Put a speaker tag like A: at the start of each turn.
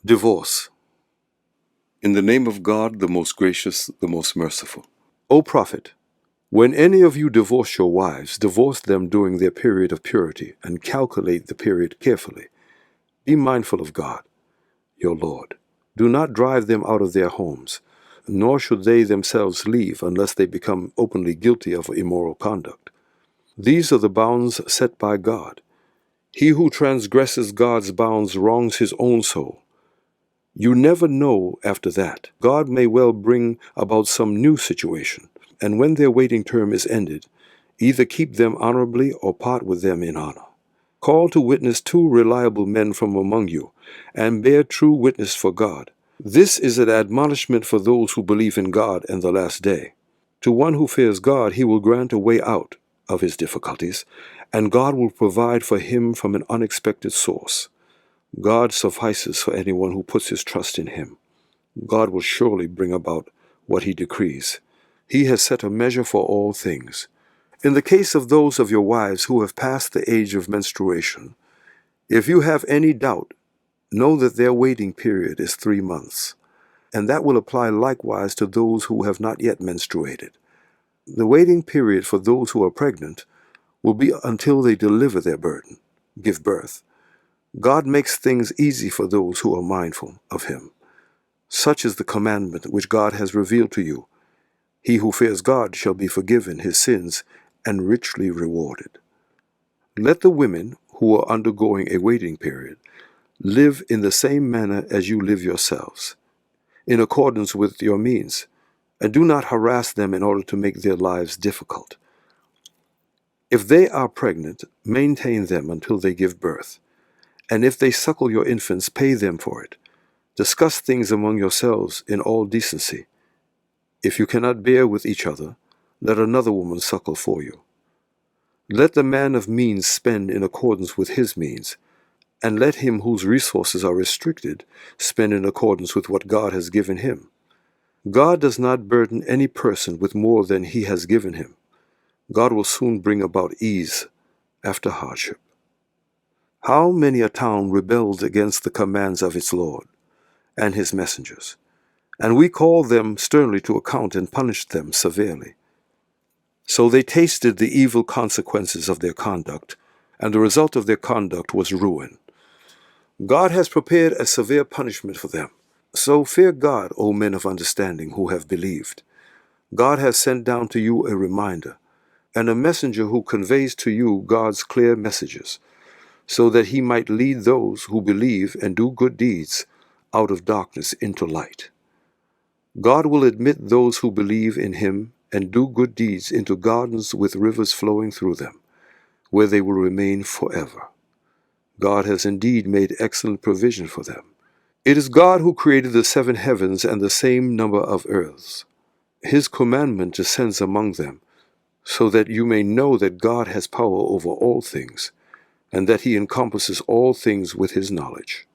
A: Divorce. In the name of God, the most gracious, the most merciful. O prophet, when any of you divorce your wives, divorce them during their period of purity, and calculate the period carefully. Be mindful of God, your Lord. Do not drive them out of their homes, nor should they themselves leave unless they become openly guilty of immoral conduct. These are the bounds set by God. He who transgresses God's bounds wrongs his own soul. You never know after that. God may well bring about some new situation, and when their waiting term is ended, either keep them honorably or part with them in honor. Call to witness 2 reliable men from among you, and bear true witness for God. This is an admonishment for those who believe in God and the last day. To one who fears God, he will grant a way out of his difficulties, and God will provide for him from an unexpected source. God suffices for anyone who puts his trust in him. God will surely bring about what he decrees. He has set a measure for all things. In the case of those of your wives who have passed the age of menstruation, if you have any doubt, know that their waiting period is 3 months, and that will apply likewise to those who have not yet menstruated. The waiting period for those who are pregnant will be until they deliver their burden, give birth. God makes things easy for those who are mindful of him. Such is the commandment which God has revealed to you. He who fears God shall be forgiven his sins and richly rewarded. Let the women who are undergoing a waiting period live in the same manner as you live yourselves, in accordance with your means, and do not harass them in order to make their lives difficult. If they are pregnant, maintain them until they give birth. And if they suckle your infants, pay them for it. Discuss things among yourselves in all decency. If you cannot bear with each other, let another woman suckle for you. Let the man of means spend in accordance with his means, and let him whose resources are restricted spend in accordance with what God has given him. God does not burden any person with more than he has given him. God will soon bring about ease after hardship. How many a town rebelled against the commands of its Lord and his messengers, and we called them sternly to account and punished them severely. So they tasted the evil consequences of their conduct, and the result of their conduct was ruin. God has prepared a severe punishment for them. So fear God, O men of understanding who have believed. God has sent down to you a reminder, and a messenger who conveys to you God's clear messages, so that he might lead those who believe and do good deeds out of darkness into light. God will admit those who believe in him and do good deeds into gardens with rivers flowing through them, where they will remain forever. God has indeed made excellent provision for them. It is God who created the 7 heavens and the same number of earths. His commandment descends among them, so that you may know that God has power over all things, and that he encompasses all things with his knowledge.